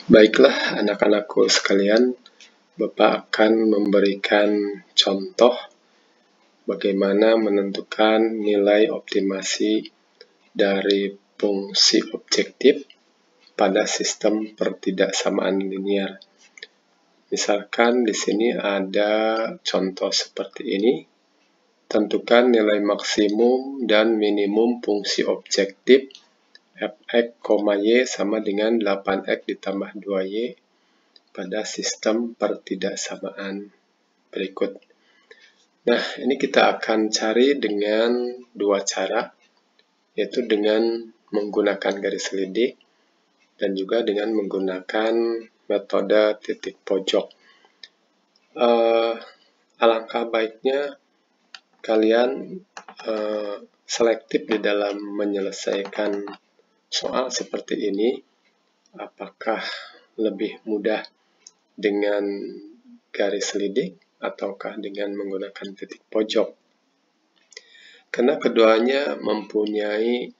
Baiklah anak-anakku sekalian, Bapak akan memberikan contoh bagaimana menentukan nilai optimasi dari fungsi objektif pada sistem pertidaksamaan linier. Misalkan di sini ada contoh seperti ini. Tentukan nilai maksimum dan minimum fungsi objektif f(x, y) sama dengan 8x ditambah 2y pada sistem pertidaksamaan berikut. Nah, ini kita akan cari dengan dua cara, yaitu dengan menggunakan garis lidik dan juga dengan menggunakan metode titik pojok. Alangkah baiknya kalian selektif di dalam menyelesaikan soal seperti ini. Apakah lebih mudah dengan garis lidik ataukah dengan menggunakan titik pojok? Karena keduanya mempunyai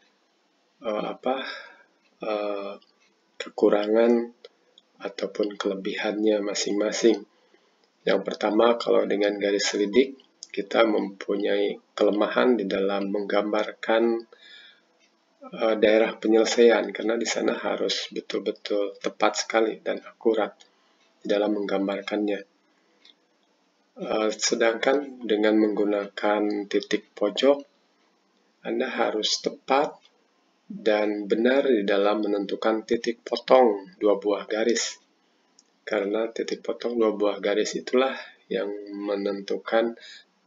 kekurangan ataupun kelebihannya masing-masing. Yang pertama, kalau dengan garis lidik kita mempunyai kelemahan di dalam menggambarkan daerah penyelesaian, karena di sana harus betul-betul tepat sekali dan akurat di dalam menggambarkannya. Sedangkan dengan menggunakan titik pojok, Anda harus tepat dan benar di dalam menentukan titik potong dua buah garis. Karena titik potong dua buah garis itulah yang menentukan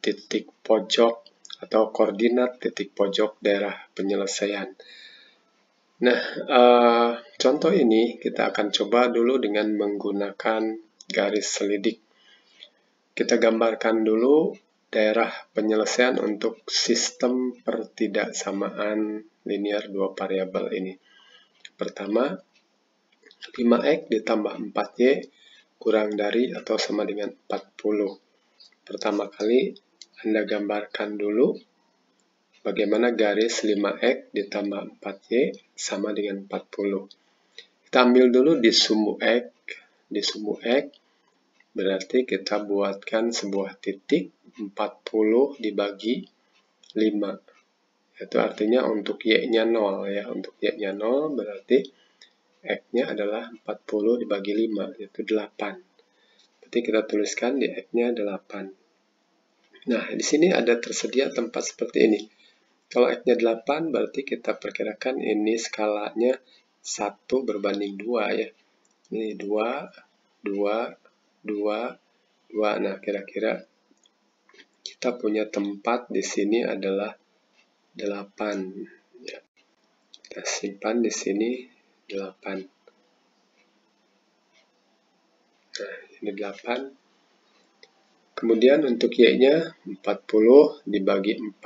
titik pojok atau koordinat titik pojok daerah penyelesaian. Nah, contoh ini kita akan coba dulu dengan menggunakan garis lidik. Kita gambarkan dulu daerah penyelesaian untuk sistem pertidaksamaan linier dua variabel ini. Pertama, 5x ditambah 4y kurang dari atau sama dengan 40. Pertama kali Anda gambarkan dulu bagaimana garis 5x ditambah 4y sama dengan 40. Kita ambil dulu di sumbu x. Di sumbu x berarti kita buatkan sebuah titik 40 dibagi 5. Itu artinya untuk y-nya 0 ya. Untuk y-nya 0 berarti x-nya adalah 40 dibagi 5, yaitu 8. Berarti kita tuliskan di x-nya 8. Nah, di sini ada tersedia tempat seperti ini. Kalau x-nya 8, berarti kita perkirakan ini skalanya 1 berbanding 2 ya. Ini 2, 2, 2, 2. Nah, kira-kira kita punya tempat di sini adalah 8. Ya. Kita simpan di sini 8. Nah, ini 8. Kemudian untuk y-nya 40 dibagi 4.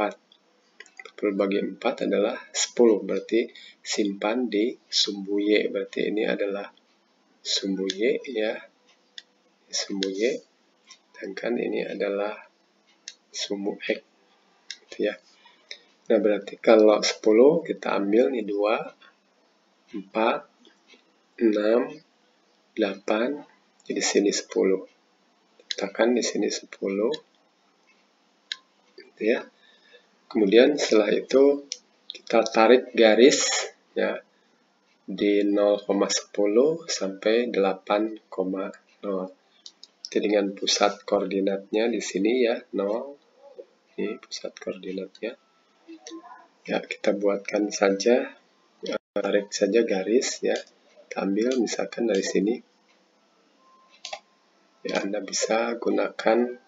40 bagi 4 adalah 10. Berarti simpan di sumbu y. Berarti ini adalah sumbu y ya. Sumbu y. Sedangkan ini adalah sumbu x. Gitu ya. Nah, berarti kalau 10 kita ambil nih 2, 4, 6, 8, jadi sini 10. Letakkan di sini 10. Gitu ya. Kemudian setelah itu kita tarik garis ya di 0,10 sampai 8,0. Jadi dengan pusat koordinatnya di sini ya 0. Ini pusat koordinatnya. Ya, kita buatkan saja, tarik saja garis ya. Kita ambil misalkan dari sini. Ya, Anda bisa gunakan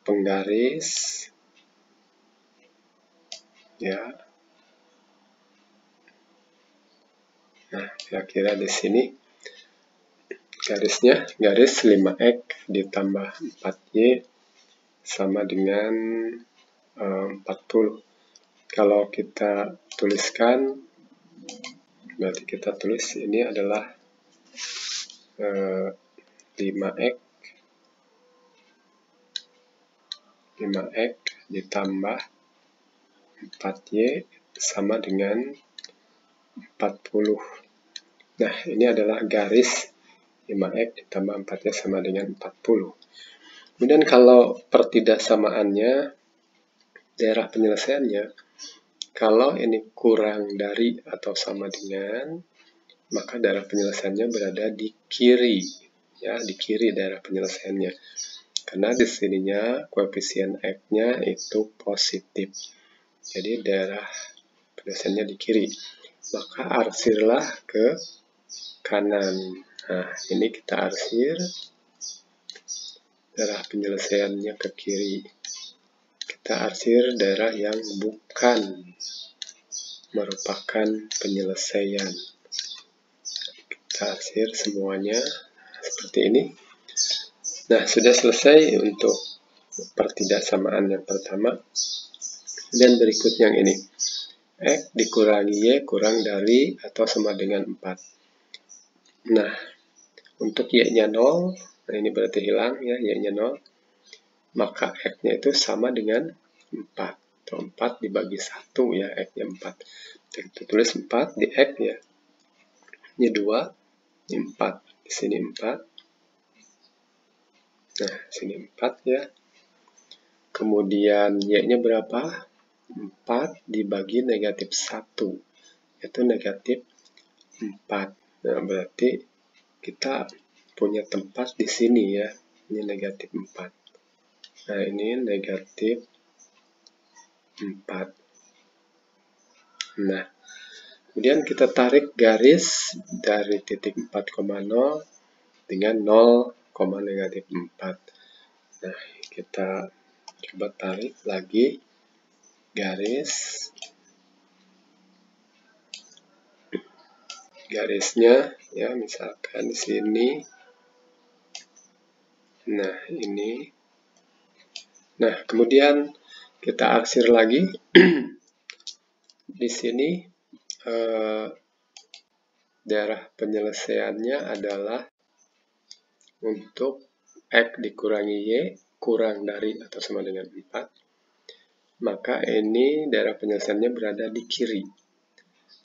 penggaris. Ya. Nah, kira-kira di sini garisnya, garis 5x ditambah 4y sama dengan 40. Kalau kita tuliskan, berarti kita tulis ini adalah 5x ditambah 4y sama dengan 40. Nah, ini adalah garis 5X ditambah 4-nya sama dengan 40. Kemudian kalau pertidaksamaannya, daerah penyelesaiannya, kalau ini kurang dari atau sama dengan, maka daerah penyelesaiannya berada di kiri. Ya, di kiri daerah penyelesaiannya. Karena di sininya koefisien X-nya itu positif. Jadi daerah penyelesaiannya di kiri. Maka arsirlah ke kanan. Nah, ini kita arsir daerah penyelesaiannya ke kiri. Kita arsir daerah yang bukan merupakan penyelesaian. Kita arsir semuanya seperti ini. Nah, sudah selesai untuk pertidaksamaan yang pertama. Dan berikutnya yang ini. X dikurangi Y kurang dari atau sama dengan 4. Nah, untuk Y-nya 0, nah ini berarti hilang ya, Y-nya 0. Maka X-nya itu sama dengan 4. Atau 4 dibagi 1 ya, X-nya 4. Kita tulis 4 di X ya. Ini 2, ini 4. Di sini 4. Nah, sini 4 ya. Kemudian Y-nya berapa? 4 dibagi negatif 1. Itu negatif 4. Nah, berarti kita punya tempat di sini ya. Ini negatif 4. Nah, ini negatif 4. Nah, kemudian kita tarik garis dari titik 4,0 dengan 0, negatif 4. Nah, kita coba tarik lagi garisnya ya, misalkan di sini. Nah, ini. Nah, kemudian kita arsir lagi. Di sini daerah penyelesaiannya adalah untuk X dikurangi Y kurang dari atau sama dengan 4. Maka ini daerah penyelesaiannya berada di kiri.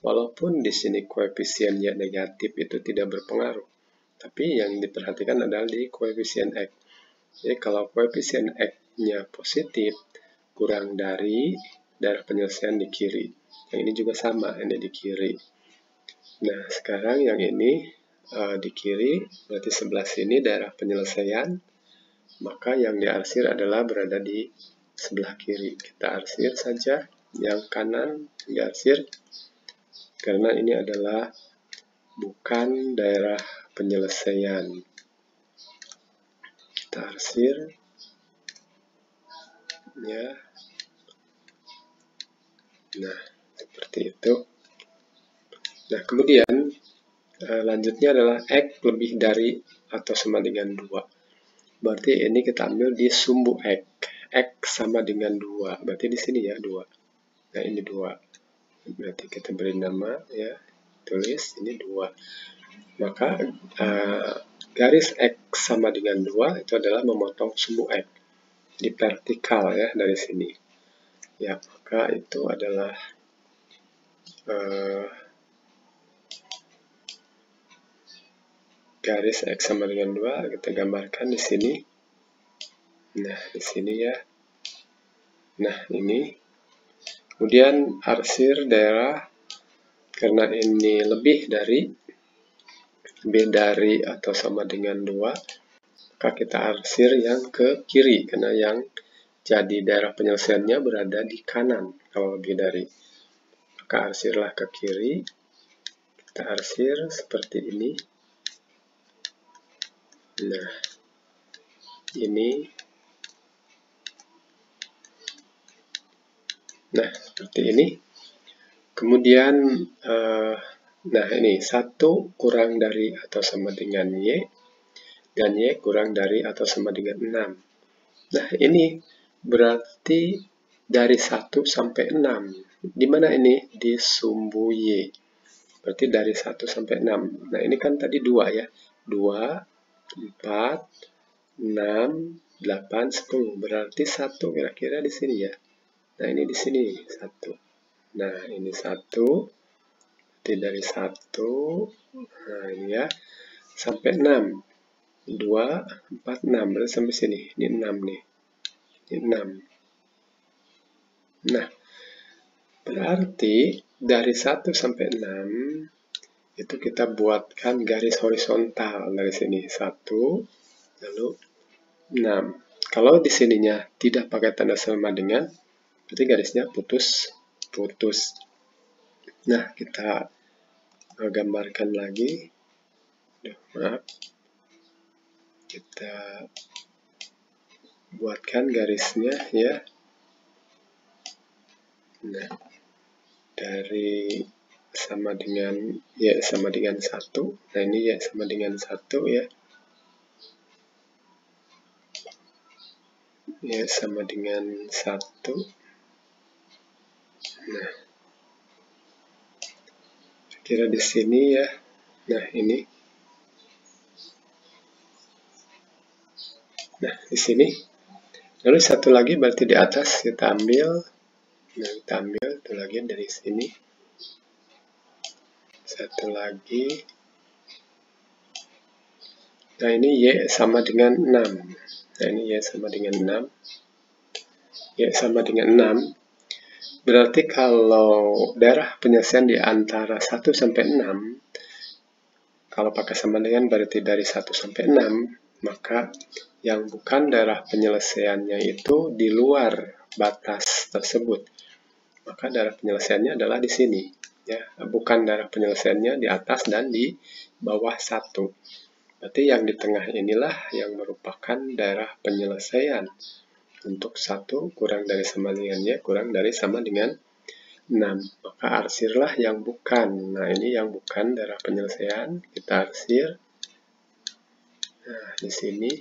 Walaupun di sini koefisien Y negatif itu tidak berpengaruh. Tapi yang diperhatikan adalah di koefisien X. Jadi kalau koefisien X-nya positif, kurang dari daerah penyelesaian di kiri. Yang ini juga sama, ini di kiri. Nah, sekarang yang ini di kiri, berarti sebelah sini daerah penyelesaian. Maka yang diarsir adalah berada di sebelah kiri. Kita arsir saja, yang kanan diarsir. Karena ini adalah bukan daerah penyelesaian. Kita arsir. Ya. Nah, seperti itu. Nah, kemudian lanjutnya adalah X lebih dari atau sama dengan 2. Berarti ini kita ambil di sumbu X. X sama dengan 2. Berarti di sini ya 2. Nah, ini 2. Berarti kita beri nama ya, tulis ini 2. Maka garis X sama dengan 2 itu adalah memotong sumbu X di vertikal ya dari sini. Ya, maka itu adalah garis X sama dengan 2 kita gambarkan di sini. Nah, di sini ya. Nah, ini. Kemudian arsir daerah karena ini lebih dari atau sama dengan 2, maka kita arsir yang ke kiri karena yang jadi daerah penyelesaiannya berada di kanan kalau lebih dari. Maka arsirlah ke kiri. Kita arsir seperti ini. Nah, ini. Nah, seperti ini. Kemudian, nah ini 1 kurang dari atau sama dengan Y, dan Y kurang dari atau sama dengan 6. Nah, ini berarti dari 1 sampai 6. Di mana ini? Di sumbu Y. Berarti dari 1 sampai 6. Nah, ini kan tadi 2 ya. 2, 4, 6, 8, 10. Berarti 1 kira-kira di sini ya. Nah, ini di sini 1. Nah, ini 1. Berarti dari 1. Nah, ini ya. sampai 6. 2, 4, 6. Berarti sampai sini. Ini 6 nih. Ini 6. Nah, berarti dari 1 sampai 6 itu kita buatkan garis horizontal dari sini. 1, lalu 6. Kalau di sininya tidak pakai tanda sama dengan, berarti garisnya putus. Nah, kita gambarkan lagi. Maaf. Kita buatkan garisnya ya. Nah, dari sama dengan Y sama dengan 1. Nah, ini Y sama dengan 1 ya. Y sama dengan 1. Nah, kira di sini ya. Nah, ini. Nah, di sini. Lalu satu lagi berarti di atas kita ambil. Nah, kita ambil satu lagi dari sini. Satu lagi. Nah, ini Y sama dengan 6. Nah, ini Y sama dengan 6. Y sama dengan 6. Berarti kalau daerah penyelesaian di antara 1 sampai 6, kalau pakai sama dengan berarti dari 1 sampai 6, maka yang bukan daerah penyelesaiannya itu di luar batas tersebut. Maka daerah penyelesaiannya adalah di sini. Ya, bukan daerah penyelesaiannya di atas dan di bawah 1. Berarti yang di tengah inilah yang merupakan daerah penyelesaian. Untuk 1 kurang dari sama dengan Y, kurang dari sama dengan 6. Maka arsirlah yang bukan. Nah, ini yang bukan daerah penyelesaian. Kita arsir. Nah, di sini.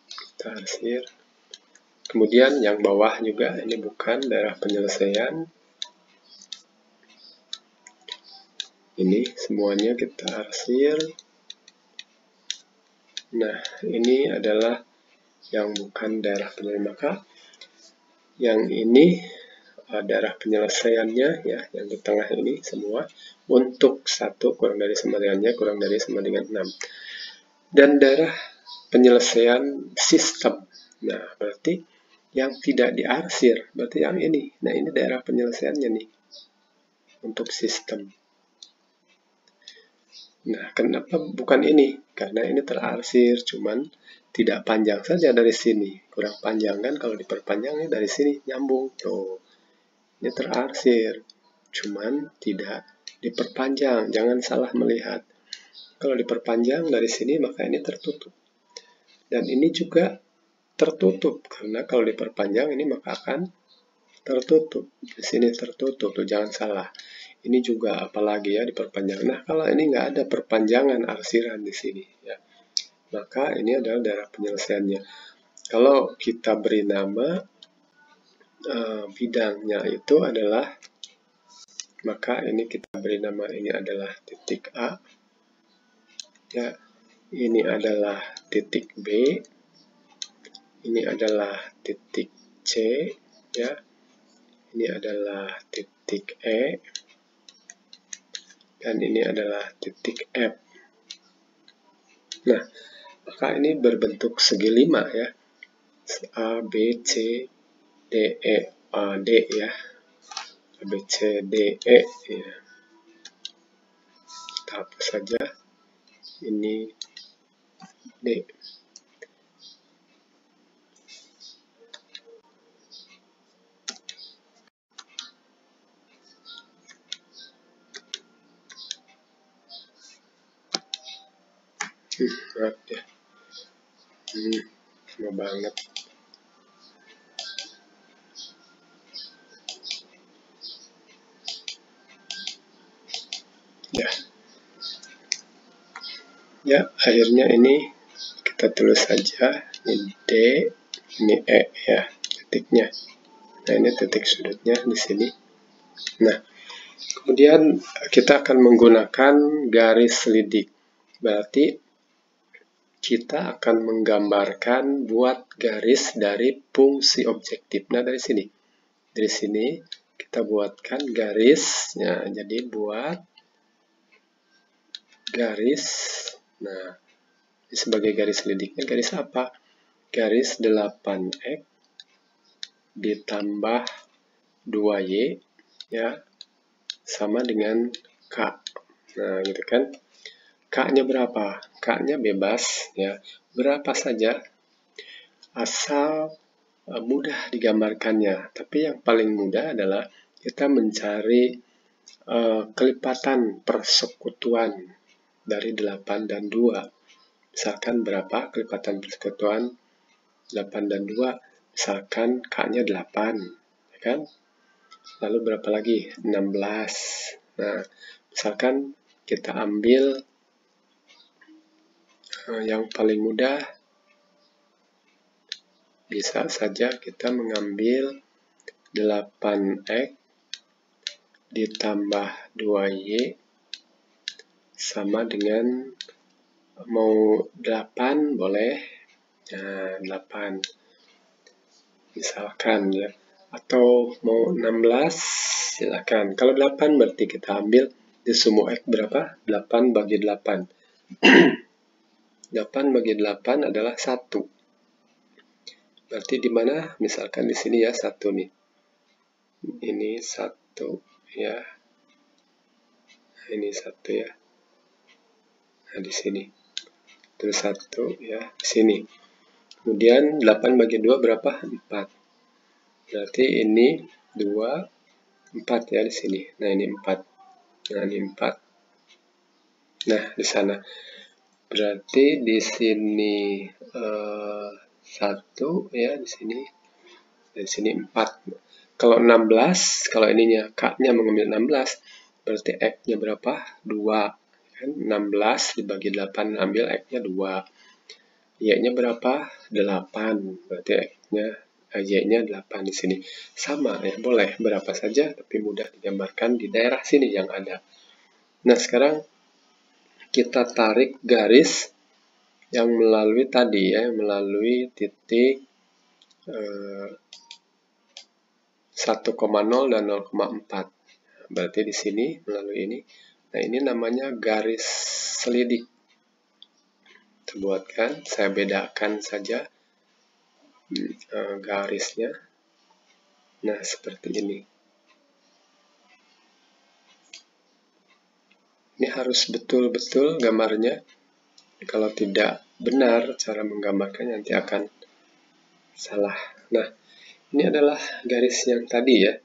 Kita arsir. Kemudian yang bawah juga, ini bukan daerah penyelesaian. Ini semuanya kita arsir. Nah, ini adalah yang bukan daerah penyelesaian. Maka yang ini daerah penyelesaiannya ya, yang di tengah ini semua untuk 1 kurang dari sama dengan Y, kurang dari sama dengan 6. Dan daerah penyelesaian sistem. Nah, berarti yang tidak diarsir, berarti yang ini. Nah, ini daerah penyelesaiannya nih untuk sistem. Nah, kenapa bukan ini? Karena ini terarsir, cuman tidak panjang saja dari sini. Kurang panjang kan, kalau diperpanjangnya dari sini nyambung. Tuh, ini terarsir, cuman tidak diperpanjang. Jangan salah melihat. Kalau diperpanjang dari sini, maka ini tertutup. Dan ini juga tertutup, karena kalau diperpanjang ini maka akan tertutup. Di sini tertutup, tuh jangan salah. Ini juga apalagi ya diperpanjang. Nah, kalau ini nggak ada perpanjangan arsiran di sini ya, maka ini adalah daerah penyelesaiannya. Kalau kita beri nama bidangnya itu adalah, maka ini kita beri nama ini adalah titik A. Ya, ini adalah titik B. Ini adalah titik C. Ya, ini adalah titik E. Dan ini adalah titik F. Nah, maka ini berbentuk segi 5 ya. A, B, C, D, E, A, D ya. A, B, C, D, E ya. Kita hapus saja. Ini D. Maaf ya. Lama banget. Ya. Ya, akhirnya ini kita tulis saja. Ini D, ini E ya, titiknya. Nah, ini titik sudutnya di sini. Nah, kemudian kita akan menggunakan garis lidik. Berarti kita akan menggambarkan buat garis dari fungsi objektif. Nah, dari sini. Dari sini kita buatkan garis. Ya, jadi buat garis. Nah, sebagai garis selidiknya garis apa? Garis 8x ditambah 2y ya sama dengan k. Nah, gitu kan. K-nya berapa? K-nya bebas ya. Berapa saja asal mudah digambarkannya. Tapi yang paling mudah adalah kita mencari kelipatan persekutuan dari 8 dan 2. Misalkan berapa kelipatan persekutuan 8 dan 2? Misalkan K-nya 8, ya kan? Lalu berapa lagi? 16. Nah, misalkan kita ambil yang paling mudah, bisa saja kita mengambil 8x ditambah 2y sama dengan, mau 8 boleh, nah 8 misalkan ya, atau mau 16 silakan. Kalau 8 berarti kita ambil di sumbu x berapa? 8 bagi 8. 8 bagi 8 adalah 1. Berarti di mana? Misalkan di sini ya, 1 nih. Ini 1 ya. Ini 1 ya. Nah, di sini. Terus 1 ya, di sini. Kemudian 8 bagi 2 berapa? 4. Berarti ini 2, 4 ya di sini. Nah, ini 4. Nah, ini 4. Nah, di sana. Berarti di sini 1 ya, di sini. Di sini 4. Kalau 16, kalau ininya K-nya mengambil 16, berarti X-nya berapa? 2. Kan 16 dibagi 8, ambil X-nya 2. Y-nya berapa? 8. Berarti X-nya Y-nya 8 di sini. Sama ya, boleh berapa saja, tapi mudah digambarkan di daerah sini yang ada. Nah, sekarang kita tarik garis yang melalui tadi ya, melalui titik 1,0 dan 0,4. Berarti di sini melalui ini. Nah, ini namanya garis selidik. Kita buatkan, saya bedakan saja garisnya. Nah, seperti ini. Ini harus betul-betul gambarnya. Kalau tidak benar cara menggambarkannya, nanti akan salah. Nah, ini adalah garis yang tadi ya.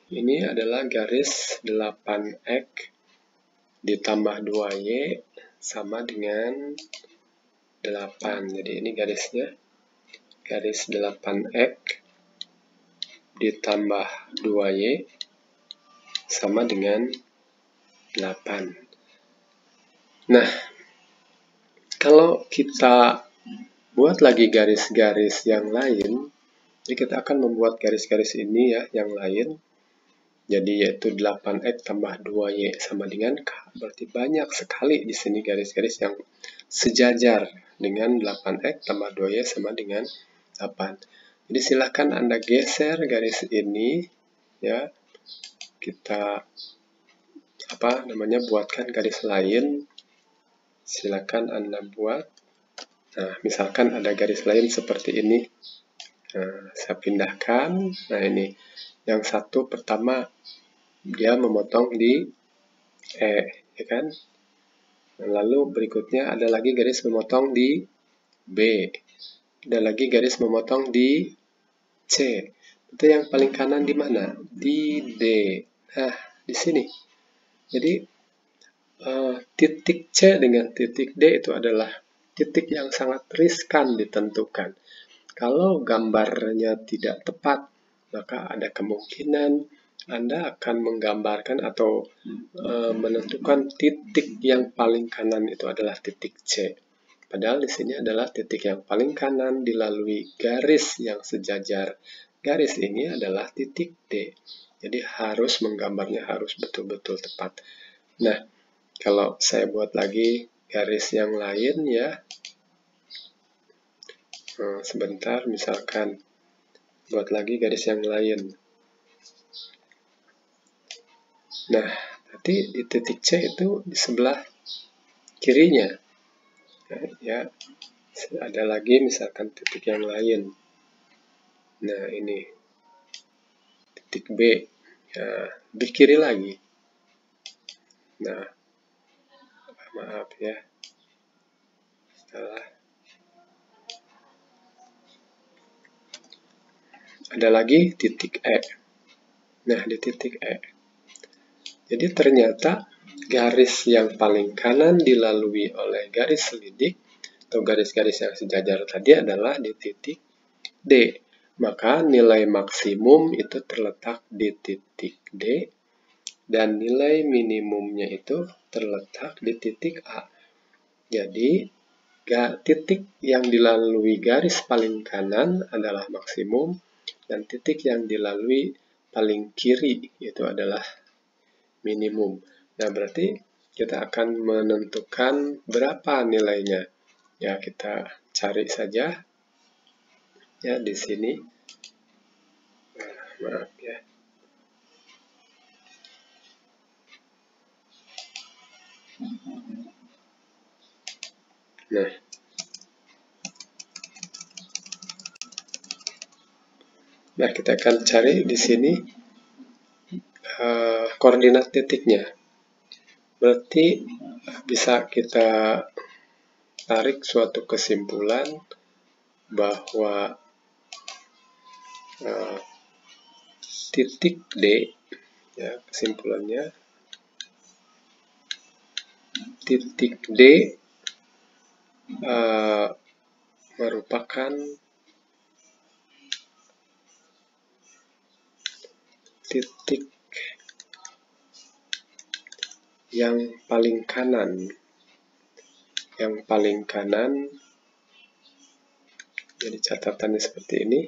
Ini adalah garis 8x ditambah 2y sama dengan 8. Jadi ini garisnya. Garis 8x ditambah 2y sama dengan 8. Nah, kalau kita buat lagi garis-garis yang lain, jadi kita akan membuat garis-garis ini ya, yang lain. Jadi yaitu 8x tambah 2y sama dengan k. Berarti banyak sekali di sini garis-garis yang sejajar dengan 8x tambah 2y sama dengan 8. Jadi silakan Anda geser garis ini ya. Kita buatkan garis lain. Silakan Anda buat. Nah, misalkan ada garis lain seperti ini. Nah, saya pindahkan. Nah, ini yang satu pertama dia memotong di E, ya kan? Lalu berikutnya ada lagi garis memotong di B. Ada lagi garis memotong di C. Itu yang paling kanan di mana? Di D. Nah, di sini. Jadi titik C dengan titik D itu adalah titik yang sangat riskan ditentukan. Kalau gambarnya tidak tepat, maka ada kemungkinan Anda akan menggambarkan atau menentukan titik yang paling kanan itu adalah titik C. Padahal di sini adalah titik yang paling kanan dilalui garis yang sejajar. Garis ini adalah titik D. Jadi harus menggambarnya harus betul-betul tepat. Nah, kalau saya buat lagi garis yang lain ya, sebentar, misalkan buat lagi garis yang lain. Nah, nanti di titik C itu di sebelah kirinya. Nah, ya, ada lagi misalkan titik yang lain. Nah, ini titik B. Ya, di kiri lagi. Nah, maaf ya. Salah. Ada lagi titik E. Nah, di titik E. Jadi ternyata garis yang paling kanan dilalui oleh garis selidik atau garis-garis yang sejajar tadi adalah di titik D. Maka nilai maksimum itu terletak di titik D dan nilai minimumnya itu terletak di titik A. Jadi titik yang dilalui garis paling kanan adalah maksimum dan titik yang dilalui paling kiri itu adalah minimum. Nah, berarti kita akan menentukan berapa nilainya. Ya, kita cari saja. Ya, di sini. Maaf ya. Nah, kita akan cari di sini koordinat titiknya. Berarti bisa kita tarik suatu kesimpulan bahwa titik D, ya, kesimpulannya titik D merupakan titik yang paling kanan. Yang paling kanan, jadi catatannya seperti ini.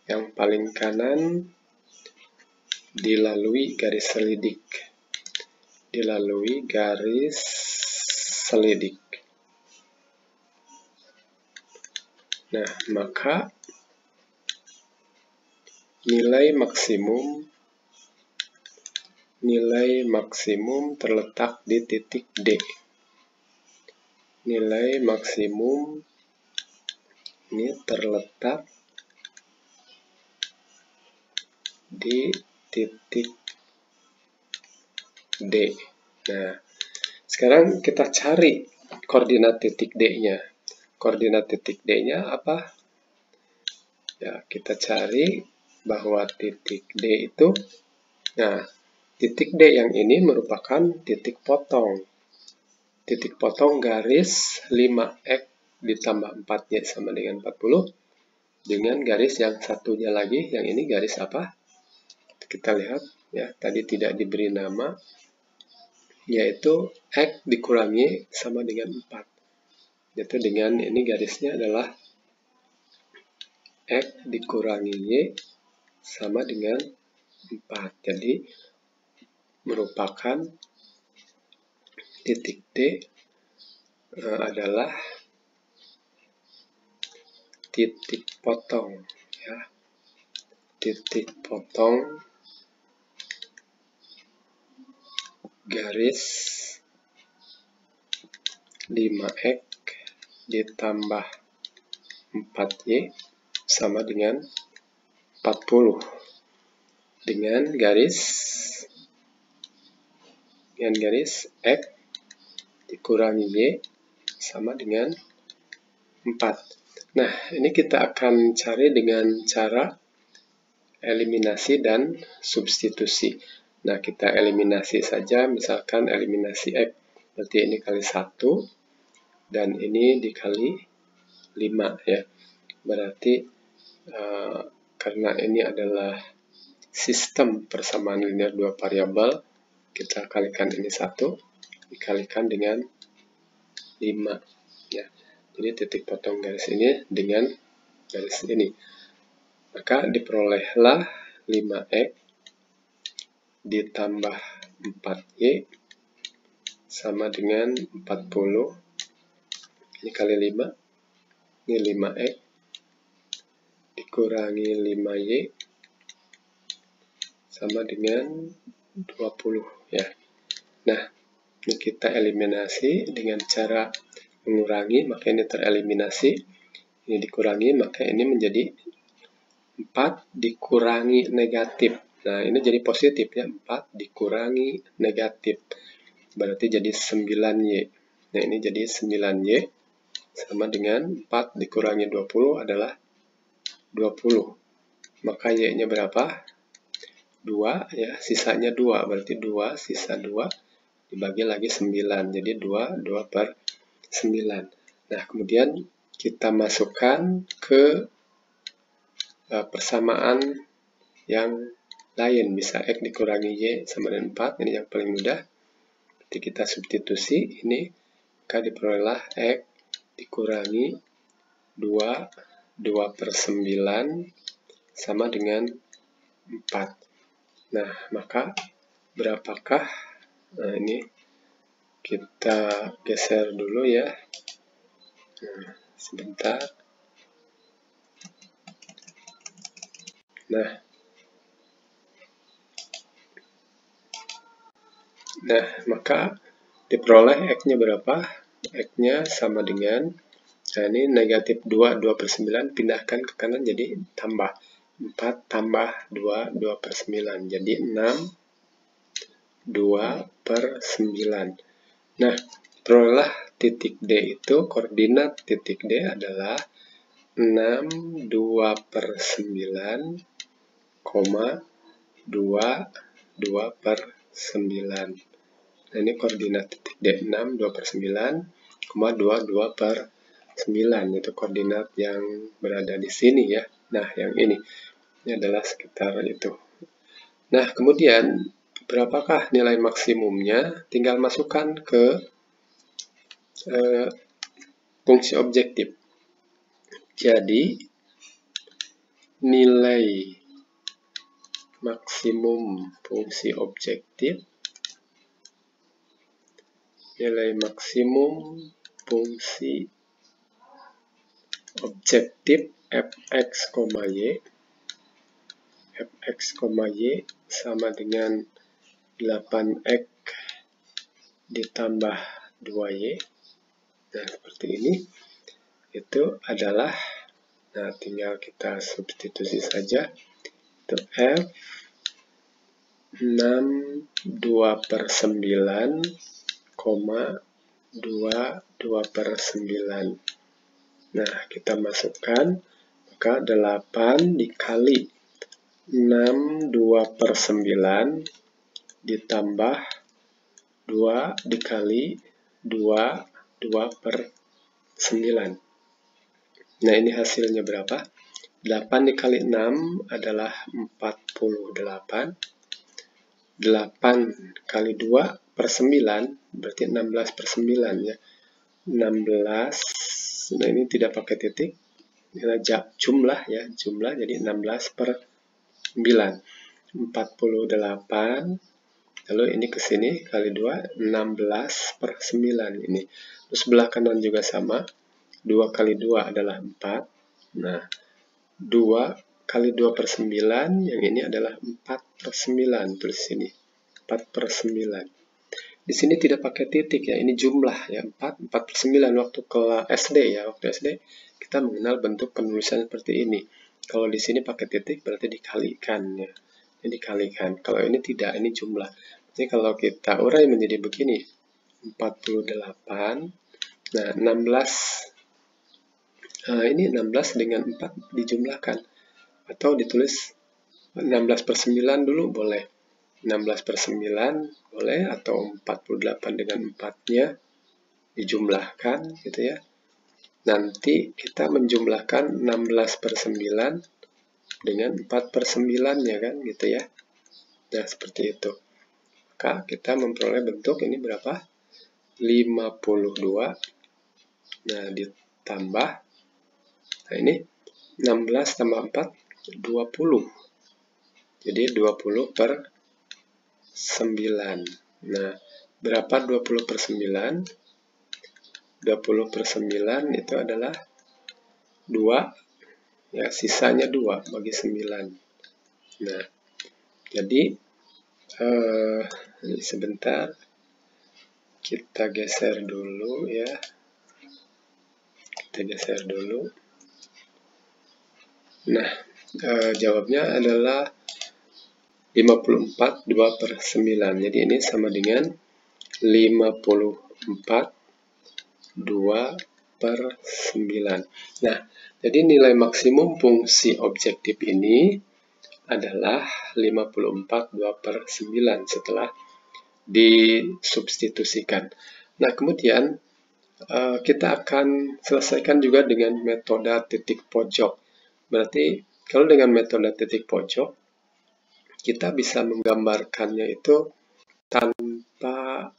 Yang paling kanan dilalui garis selidik. Dilalui garis selidik. Nah, maka nilai maksimum terletak di titik D. Nilai maksimum ini terletak di titik D. Nah, sekarang kita cari koordinat titik D-nya. Koordinat titik D-nya apa? Ya, kita cari bahwa titik D itu, nah, titik D yang ini merupakan titik potong. Titik potong garis 5X ditambah 4Y sama dengan 40 dengan garis yang satunya lagi, yang ini garis apa? Kita lihat ya, tadi tidak diberi nama, yaitu X dikurangi sama dengan 4. Yaitu dengan ini garisnya adalah X dikurangi Y sama dengan 4. Jadi merupakan titik D adalah titik potong, ya. Titik potong garis 5X ditambah 4Y sama dengan 40 dengan garis X dikurangi Y sama dengan 4. Nah, ini kita akan cari dengan cara eliminasi dan substitusi. Nah, kita eliminasi saja, misalkan eliminasi X. Berarti ini kali 1, dan ini dikali 5, ya. Berarti karena ini adalah sistem persamaan linear dua variabel, kita kalikan ini 1, dikalikan dengan 5. Ya. Jadi titik potong garis ini dengan garis ini. Maka diperolehlah 5X ditambah 4Y sama dengan 40. Ini kali 5. Ini 5X dikurangi 5Y sama dengan 20 ya. Nah, ini kita eliminasi dengan cara mengurangi, maka ini tereliminasi. Ini dikurangi, maka ini menjadi 4 dikurangi negatif. Nah, ini jadi positif ya, 4 dikurangi negatif. Berarti jadi 9Y. Nah, ini jadi 9Y sama dengan 4 dikurangi 20 adalah 20. Maka Y-nya berapa? 2 ya, sisanya 2. Berarti 2, sisa 2 dibagi lagi 9, jadi 2 per 9. Nah, kemudian kita masukkan ke persamaan yang lain, bisa X dikurangi Y sama dengan 4, ini yang paling mudah. Jadi kita substitusi ini, maka diperolehlah X dikurangi 2 per 9 sama dengan 4. Nah, maka berapakah? Nah, ini kita geser dulu ya. Nah, sebentar. Nah, maka diperoleh X-nya berapa? X-nya sama dengan, nah ini negatif 2 per 9, pindahkan ke kanan jadi tambah 4 tambah 2 per 9, jadi 6 2 per 9. Nah, perolehlah titik D itu, koordinat titik D adalah 6 2 per 9, 2 per 9. Nah, ini koordinat titik D, 6 2 per 9, 2 per 9. Itu koordinat yang berada di sini ya. Nah, yang ini adalah sekitar itu. Nah, kemudian berapakah nilai maksimumnya? Tinggal masukkan ke fungsi objektif. Jadi, nilai maksimum fungsi objektif, nilai maksimum fungsi objektif fx, y sama dengan 8x ditambah 2y. Nah, seperti ini. Itu adalah, nah tinggal kita substitusi saja. Itu F 6 2 per 9, 2 per 9. Nah, kita masukkan, maka 8 dikali 6 2 per 9 ditambah 2 dikali 2 per 9. Nah, ini hasilnya berapa? 8 dikali 6 adalah 48. 8 kali 2 per 9, berarti 16 per 9 ya. 16, nah ini tidak pakai titik. Jumlah ya, jumlah jadi 16 per 9. 48, lalu ini ke sini kali 2, 16 per 9 ini. Terus sebelah kanan juga sama, 2 kali 2 adalah 4. Nah, 2 kali 2 per 9, yang ini adalah 4 per 9, tulis sini, 4 per 9. Di sini tidak pakai titik ya, ini jumlah ya, 4 per 9. Waktu ke SD ya, waktu SD kita mengenal bentuk penulisan seperti ini. Kalau di sini pakai titik berarti dikalikan ya, ini dikalikan. Kalau ini tidak, ini jumlah. Jadi kalau kita urai menjadi begini, 48, nah 16, ini 16 dengan 4 dijumlahkan. Atau ditulis 16 per 9 dulu boleh. 16 per 9 boleh, atau 48 dengan 4-nya dijumlahkan gitu ya. Nanti kita menjumlahkan 16 per 9 dengan 4 per 9 ya kan gitu ya. Nah, seperti itu. Maka kita memperoleh bentuk ini berapa? 52. Nah, ditambah, nah ini 16 tambah 4, 20. Jadi 20 per 9. Nah, berapa 20 per 9? 20 per 9 itu adalah 2 Ya, sisanya 2 bagi 9. Nah, jadi sebentar, kita geser dulu ya. Kita geser dulu. Nah, jawabnya adalah 54 2/9. Jadi ini sama dengan 54 2/9. Nah, jadi nilai maksimum fungsi objektif ini adalah 54 2/9 setelah disubstitusikan. Nah, kemudian kita akan selesaikan juga dengan metode titik pojok. Berarti kalau dengan metode titik pojok, kita bisa menggambarkannya itu tanpa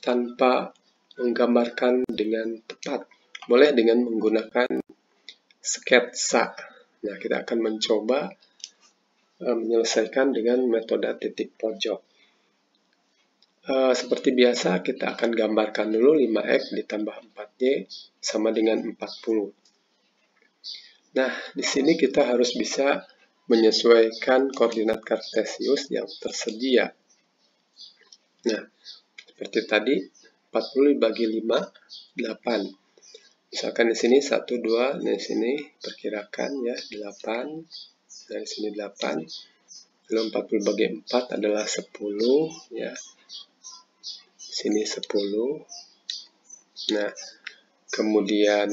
tanpa menggambarkan dengan tepat. Boleh dengan menggunakan sketsa. Nah, kita akan mencoba menyelesaikan dengan metode titik pojok. Seperti biasa, kita akan gambarkan dulu 5x ditambah 4y sama dengan 40. Nah, di sini kita harus bisa menyesuaikan koordinat kartesius yang tersedia. Nah, seperti tadi, 40 dibagi 5, 8. Misalkan di sini 1, 2, di sini perkirakan ya, 8. Dari sini 8. Lalu 40 bagi 4 adalah 10, ya. Sini 10. Nah, kemudian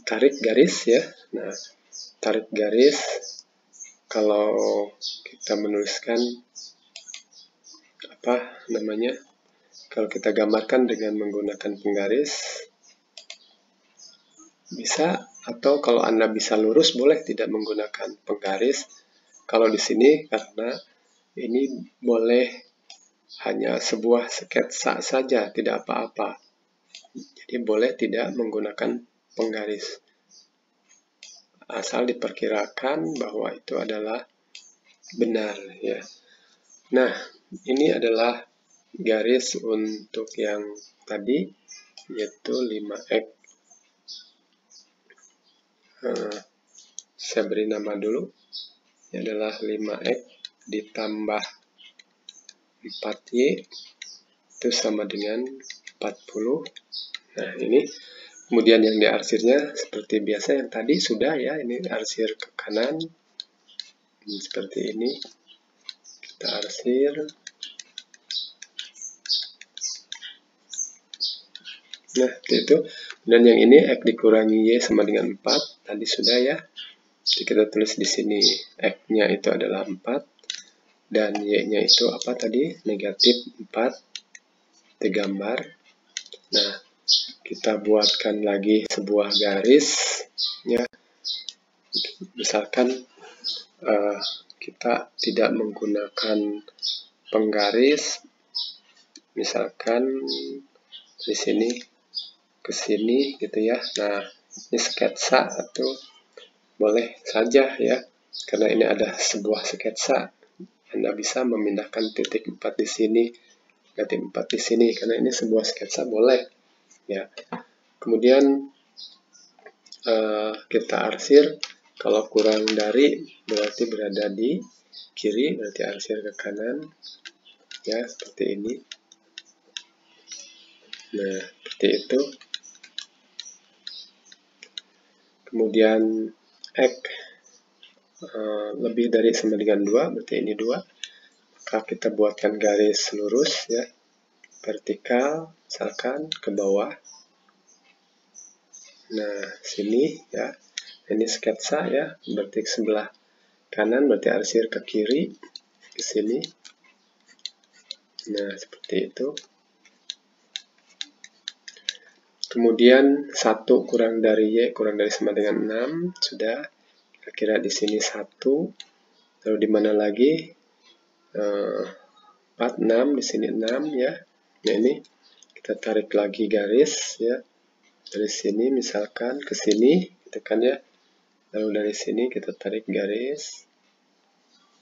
tarik garis ya. Nah, tarik garis kalau kita menuliskan kalau kita gambarkan dengan menggunakan penggaris bisa, atau kalau Anda bisa lurus boleh tidak menggunakan penggaris. Kalau di sini karena ini boleh hanya sebuah sketsa saja, tidak apa-apa. Jadi boleh tidak menggunakan penggaris. Asal diperkirakan bahwa itu adalah benar ya. Nah, ini adalah garis untuk yang tadi, yaitu 5x. Saya beri nama dulu. Ini adalah 5x ditambah 4y itu sama dengan 40. Nah, ini kemudian yang diarsirnya seperti biasa yang tadi sudah ya, ini arsir ke kanan seperti ini. Kita arsir. Nah, itu. Dan yang ini x dikurangi y sama dengan 4. Tadi sudah ya. Jadi kita tulis di sini x-nya itu adalah 4 dan y-nya itu apa tadi? Negatif 4. Digambar. Nah, kita buatkan lagi sebuah garis ya. Misalkan kita tidak menggunakan penggaris, misalkan di sini ke sini gitu ya. Nah, ini sketsa atau boleh saja ya, karena ini ada sebuah sketsa. Anda bisa memindahkan titik 4 di sini, titik 4 di sini, karena ini sebuah sketsa boleh ya. Kemudian kita arsir. Kalau kurang dari berarti berada di kiri, berarti arsir ke kanan ya, seperti ini. Nah, seperti itu. Kemudian x lebih dari sama dengan 2, berarti ini 2. Maka kita buatkan garis lurus ya, vertikal, misalkan ke bawah. Nah, sini ya, ini sketsa ya, berarti sebelah kanan berarti arsir ke kiri, ke sini. Nah, seperti itu. Kemudian 1 kurang dari y kurang dari sama dengan 6, sudah. Kira-kira di sini 1. Lalu di mana lagi? 4, 6, di sini 6 ya. Nah, ini kita tarik lagi garis ya. Dari sini misalkan ke sini, tekan ya. Lalu dari sini kita tarik garis.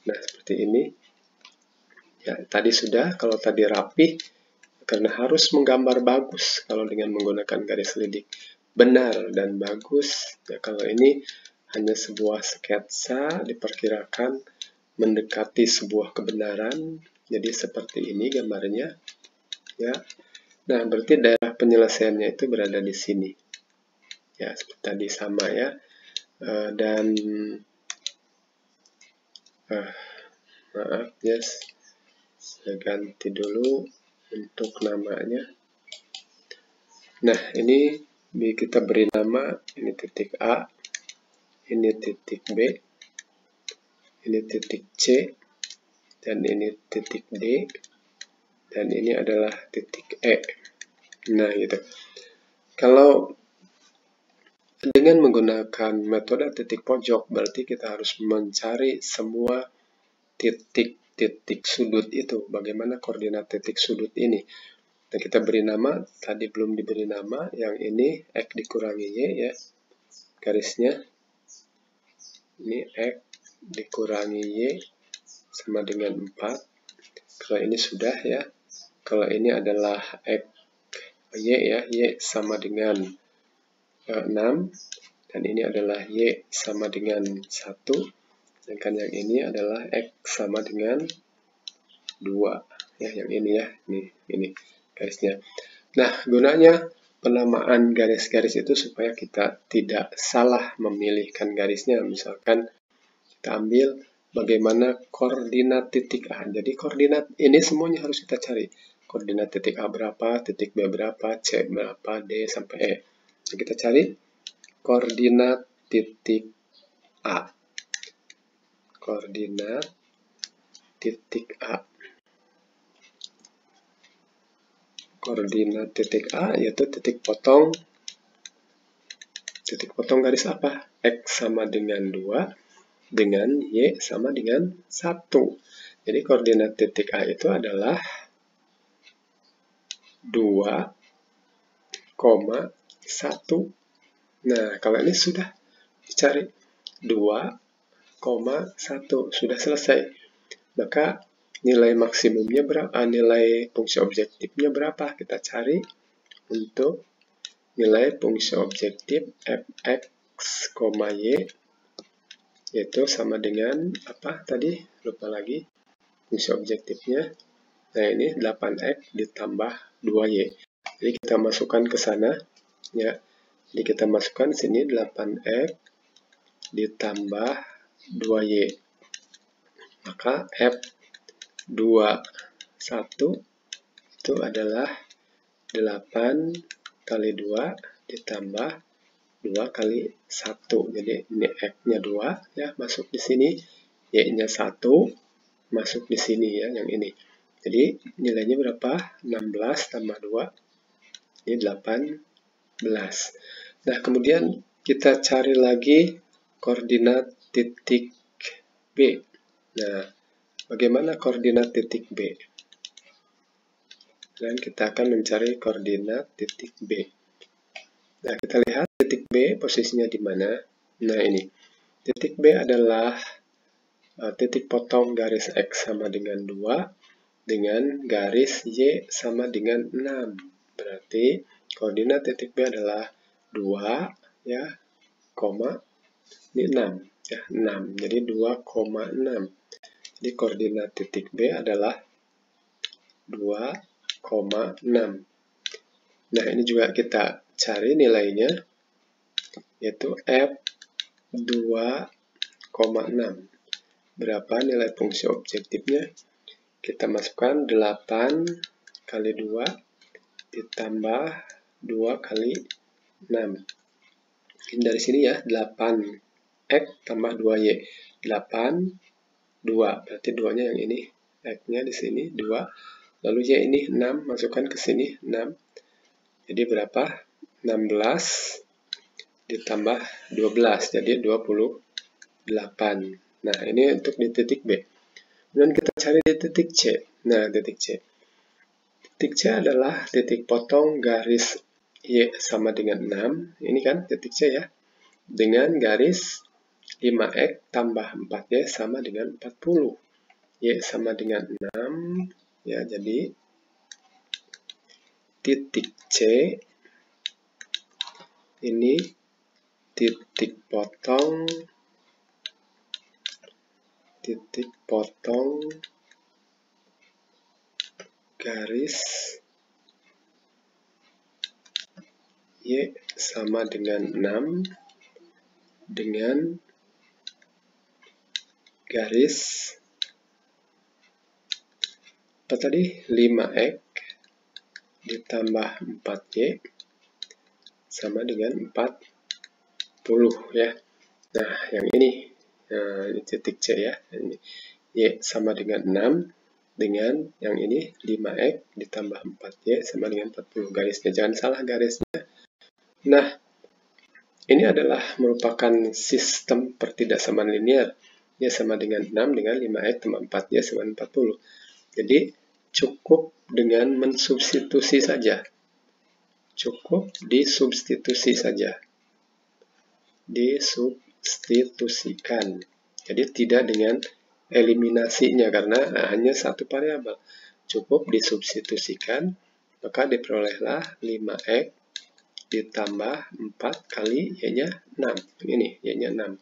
Nah, seperti ini. Ya, tadi sudah, kalau tadi rapi, karena harus menggambar bagus kalau dengan menggunakan garis lidik. benar dan bagus. Ya, kalau ini hanya sebuah sketsa, diperkirakan mendekati sebuah kebenaran. Jadi seperti ini gambarnya. Ya. Nah, berarti daerah penyelesaiannya itu berada di sini. Ya, seperti tadi sama ya. Dan maaf, yes. Saya ganti dulu untuk namanya. Nah, ini kita beri nama, ini titik A, ini titik B, ini titik C, dan ini titik D, dan ini adalah titik E. Nah, gitu. Kalau dengan menggunakan metode titik pojok, berarti kita harus mencari semua titik-titik sudut itu. Bagaimana koordinat titik sudut ini? Dan kita beri nama, tadi belum diberi nama, yang ini X dikurangi Y ya, garisnya. Ini X dikurangi Y sama dengan 4. Kalau ini sudah ya, kalau ini adalah X Y ya, Y sama dengan 6, dan ini adalah Y sama dengan 1, sedangkan yang ini adalah X sama dengan 2 ya, yang ini ya, ini garisnya. Nah, gunanya penamaan garis-garis itu supaya kita tidak salah memilihkan garisnya. Misalkan kita ambil bagaimana koordinat titik A. Jadi koordinat ini semuanya harus kita cari. Koordinat titik A berapa, titik B berapa, C berapa, D sampai E. Jadi kita cari koordinat titik A. Koordinat titik A. Koordinat titik A yaitu titik potong garis apa? X sama dengan 2 dengan Y sama dengan 1. Jadi koordinat titik A itu adalah 2,1. Nah, kalau ini sudah dicari 2,1 sudah selesai. Maka nilai maksimumnya berapa? Nilai fungsi objektifnya berapa? Kita cari untuk nilai fungsi objektif fx, y yaitu sama dengan apa tadi? Lupa lagi fungsi objektifnya. Nah, ini 8x ditambah 2y. Jadi kita masukkan ke sana ya. Jadi kita masukkan sini 8x ditambah 2y. Maka F21 itu adalah 8 kali 2 ditambah 2 kali 1. Jadi ini X-nya 2 ya, masuk di sini. Y-nya 1 masuk di sini ya, yang ini. Jadi nilainya berapa? 16 tambah 2. Ini 18. Nah, kemudian kita cari lagi koordinat titik B. Nah, bagaimana koordinat titik B? Dan kita akan mencari koordinat titik B. Nah, kita lihat titik B posisinya di mana. Nah, ini. Titik B adalah titik potong garis X sama dengan 2 dengan garis Y sama dengan 6. Berarti koordinat titik B adalah 2 ya, koma ini 6 ya, 6. Jadi 2,6. Jadi koordinat titik B adalah 2,6. Nah, ini juga kita cari nilainya, yaitu F2,6. Berapa nilai fungsi objektifnya? Kita masukkan 8 kali 2 ditambah 2 kali 6. Ini dari sini ya, 8x tambah 2y. 8, 2. Berarti 2-nya yang ini. X-nya di sini 2. Lalu y ini 6, masukkan ke sini 6. Jadi berapa? 16 ditambah 12, jadi 28. Nah, ini untuk di titik B. Kemudian kita cari di titik C. Nah, titik C. Titik C adalah titik potong garis Y sama dengan 6. Ini kan titik C ya. Dengan garis 5x tambah 4y sama dengan 40. Y sama dengan 6. Ya, jadi titik C ini titik potong garis Y sama dengan 6 dengan garis apa tadi 5x ditambah 4y sama dengan 40 ya. Nah, yang ini titik C ya. Ini Y sama dengan 6 dengan yang ini 5x ditambah 4y sama dengan 40. Garisnya jangan salah garisnya. Nah, ini adalah merupakan sistem pertidaksamaan linear. Y sama dengan 6 dengan 5x tambah 4y sama dengan 40. Jadi cukup dengan mensubstitusi saja. Cukup disubstitusi saja. Disubstitusikan. Jadi tidak dengan eliminasinya karena hanya satu variabel. Cukup disubstitusikan, maka diperolehlah 5x ditambah 4 kali y-nya 6. Ini y-nya 6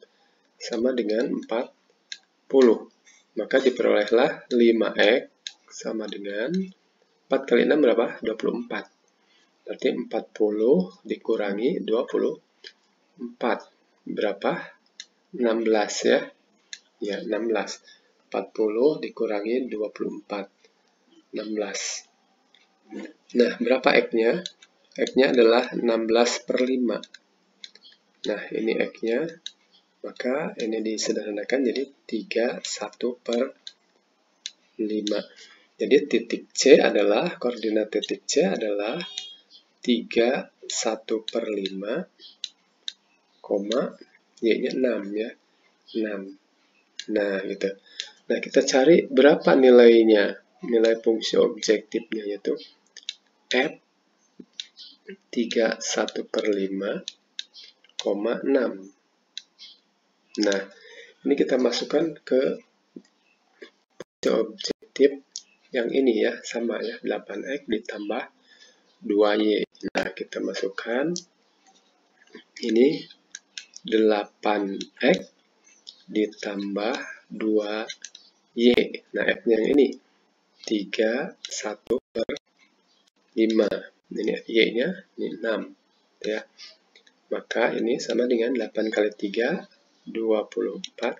sama dengan 40. Maka diperolehlah 5x sama dengan 4 kali 6 berapa? 24. Berarti 40 dikurangi 24. Berapa? 16 ya. Ya, 16. 40 dikurangi 24. 16. Nah, berapa x-nya? X-nya adalah 16/5. Nah, ini x-nya. Maka ini disederhanakan jadi 31/5. Jadi titik C adalah, koordinat titik C adalah 31/5, y-nya 6 ya. 6. Nah, gitu. Nah, kita cari berapa nilainya. Nilai fungsi objektifnya yaitu f 31/5, 6. Nah, ini kita masukkan ke fungsi objektif yang ini ya, sama ya, 8x ditambah 2y. Nah, kita masukkan ini 8x ditambah 2y. Nah, f-nya yang ini 31/5. Ini y-nya ini 6 ya. Maka ini sama dengan 8 kali 3 24.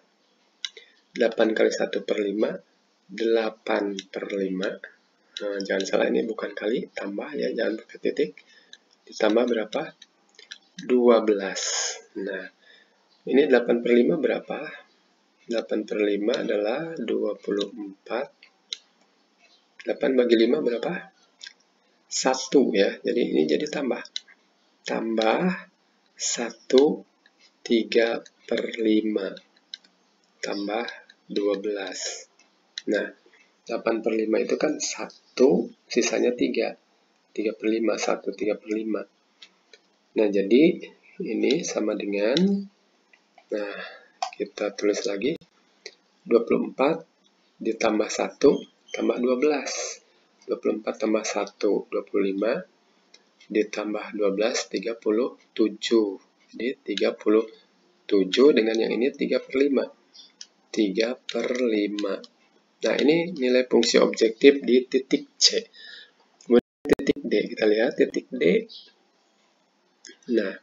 8 kali 1/5 8/5. Nah, jangan salah ini bukan kali, tambah ya, jangan pakai titik. Ditambah berapa? 12. Nah, ini 8/5 berapa? 8/5 adalah 24. 8 bagi 5 berapa? 1 ya. Jadi ini jadi tambah. Tambah 1 3/5 tambah 12. Nah, 8/5 itu kan 1, sisanya 3. 3/5, 1 3/5. Nah, jadi ini sama dengan, nah, kita tulis lagi 24 ditambah 1 tambah 12. 24 tambah 1 25 ditambah 12 37. Jadi 37 dengan yang ini 3/5. 3/5. Nah, ini nilai fungsi objektif di titik C. Kemudian titik D, kita lihat titik D. Nah,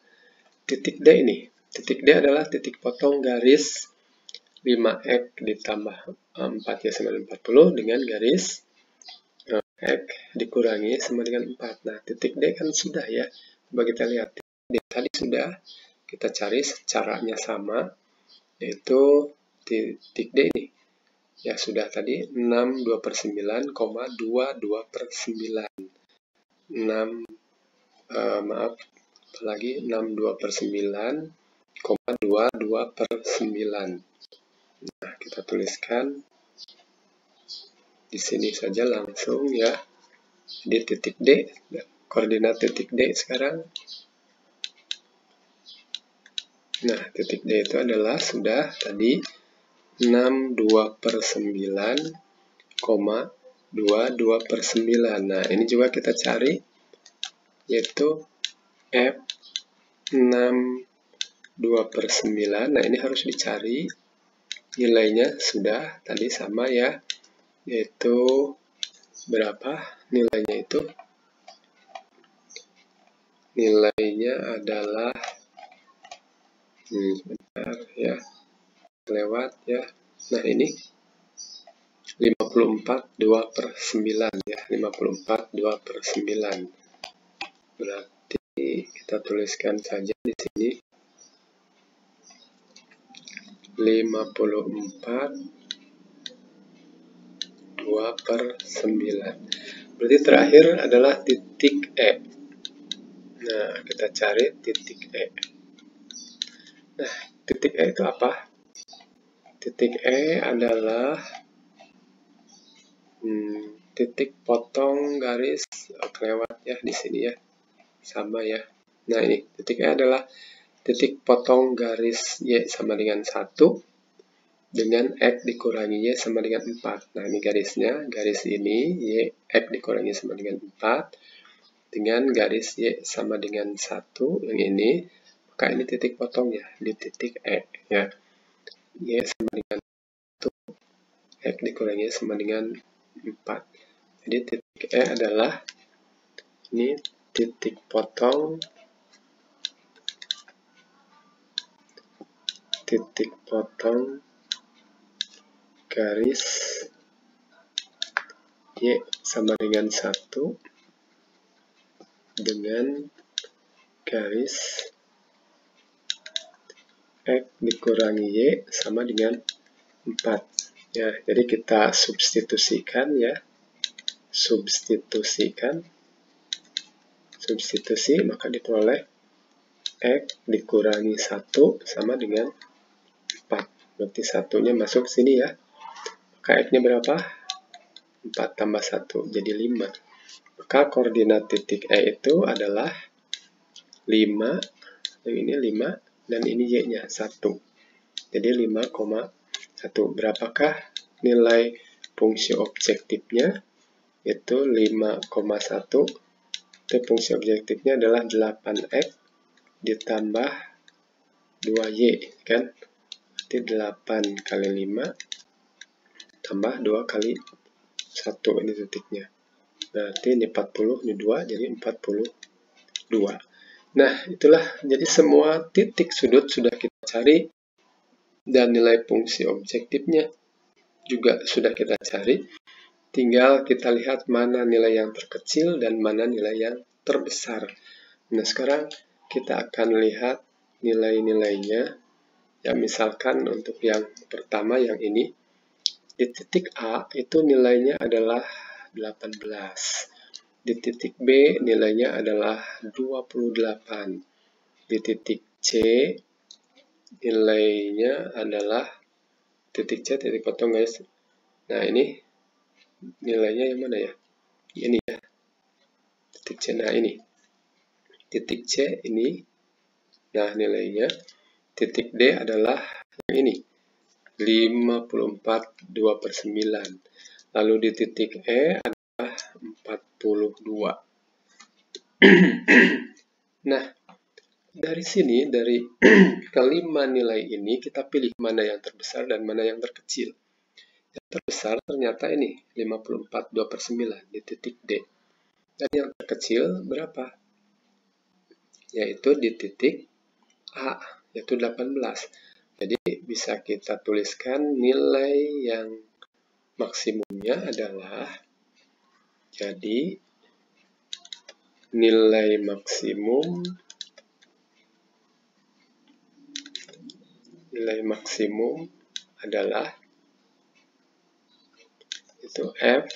titik D ini. Titik D adalah titik potong garis 5x ditambah 4y sama dengan 40 dengan garis x dikurangi sama dengan 4. Nah, titik D kan sudah ya. Coba kita lihat. Titik D tadi sudah kita cari caranya sama, yaitu titik D ini. Ya, sudah tadi 62/9, 22/9. 6, maaf, apalagi 62/9, 22/9. Nah, kita tuliskan di sini saja langsung ya. Di titik D, koordinat titik D sekarang. Nah, titik D itu adalah sudah tadi 62/9, 22/9. Nah, ini juga kita cari yaitu F 2/9. Nah, ini harus dicari nilainya. Sudah tadi sama ya, yaitu berapa nilainya itu? Nilainya adalah sebentar ya, lewat ya. Nah, ini 54/2/9 ya, 54/2/9. Berarti kita tuliskan saja di sini 54/2/9. Berarti terakhir adalah titik E. Nah, kita cari titik E. Nah, titik E itu apa? Titik E adalah titik potong garis kelewat ya di sini ya. Sama ya. Nah, ini titik E adalah titik potong garis Y sama dengan 1 dengan X dikurangi Y sama dengan 4. Nah, ini garisnya, garis ini Y X dikurangi sama dengan 4 dengan garis Y sama dengan 1 yang ini, maka ini titik potong ya, di titik E ya. Y sama dengan 1, X dikurangi Y sama dengan 4. Jadi titik E adalah ini titik potong garis Y sama dengan 1 dengan garis X dikurangi Y sama dengan 4. Ya, jadi kita substitusikan ya. Substitusi, maka diperoleh X dikurangi 1 sama dengan 4. Berarti satunya masuk sini ya. Maka X-nya berapa? 4 tambah 1, jadi 5. Maka koordinat titik E itu adalah 5, yang ini 5, dan ini Y-nya 1. Jadi 5,1. Berapakah nilai fungsi objektifnya? Itu 5,1. Itu fungsi objektifnya adalah 8X ditambah 2Y, kan? Berarti 8 kali 5 tambah 2 kali 1, ini titiknya. Berarti ini 40, ini 2, jadi 42. Nah, itulah, jadi semua titik sudut sudah kita cari, dan nilai fungsi objektifnya juga sudah kita cari. Tinggal kita lihat mana nilai yang terkecil dan mana nilai yang terbesar. Nah, sekarang kita akan lihat nilai-nilainya. Ya, misalkan untuk yang pertama yang ini, di titik A itu nilainya adalah 18. Di titik B nilainya adalah 28. Di titik C nilainya adalah titik C, titik potong guys. Nah, ini nilainya yang mana ya? Ini ya. Titik C, nah ini. Titik C ini. Nah, nilainya. Titik D adalah yang ini. 54/2/9. Lalu di titik E adalah 42. Nah, dari sini, dari kelima nilai ini, kita pilih mana yang terbesar dan mana yang terkecil. Yang terbesar ternyata ini, 54/2/9 di titik D. Dan yang terkecil berapa? Yaitu di titik A, yaitu 18. Jadi bisa kita tuliskan nilai yang maksimumnya adalah, jadi nilai maksimum adalah itu F.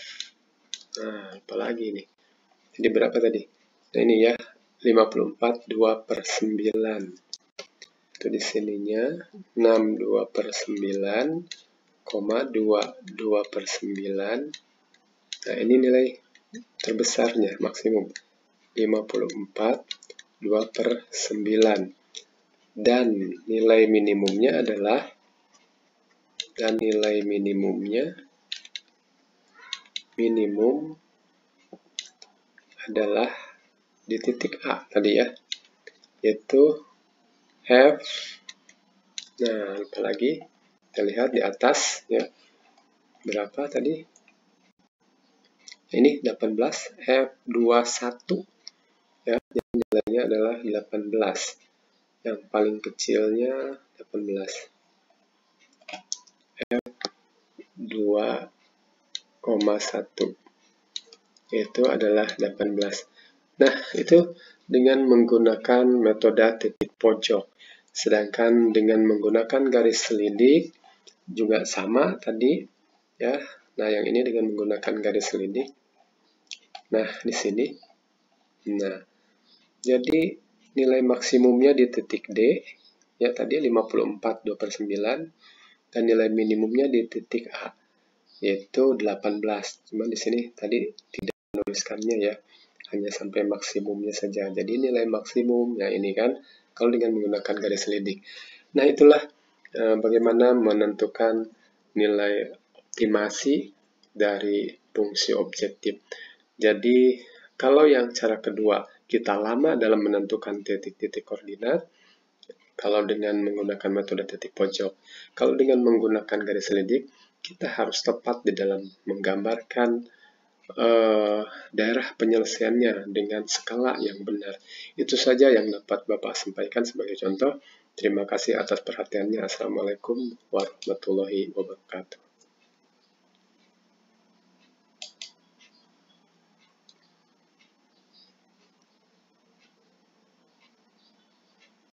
Nah, apalagi ini. Jadi berapa tadi? Nah, ini ya, 54/2/9. Itu di sininya 62/9, 22/9. Nah, ini nilai terbesarnya, maksimum 54/2/9. Dan nilai minimumnya adalah, minimum adalah di titik A tadi ya. yaitu F. Nah, apalagi kita lihat di atas ya. Berapa tadi? Ini 18 F21 ya, jadi nilainya adalah 18. Yang paling kecilnya 18. F2,1 itu adalah 18. Nah, itu dengan menggunakan metode titik pojok. Sedangkan dengan menggunakan garis selidik juga sama tadi ya. Nah, yang ini dengan menggunakan garis selidik. Nah, di sini. Nah, jadi nilai maksimumnya di titik D ya tadi 54 2/9 dan nilai minimumnya di titik A yaitu 18. Cuma di sini tadi tidak menuliskannya ya. Hanya sampai maksimumnya saja. Jadi nilai maksimum, ya ini kan, kalau dengan menggunakan garis selidik. Nah, itulah bagaimana menentukan nilai optimasi dari fungsi objektif. Jadi, kalau yang cara kedua, kita lama dalam menentukan titik-titik koordinat, kalau dengan menggunakan metode titik pojok. Kalau dengan menggunakan garis selidik, kita harus tepat di dalam menggambarkan daerah penyelesaiannya dengan skala yang benar. Itu saja yang dapat Bapak sampaikan sebagai contoh. Terima kasih atas perhatiannya. Assalamualaikum warahmatullahi wabarakatuh.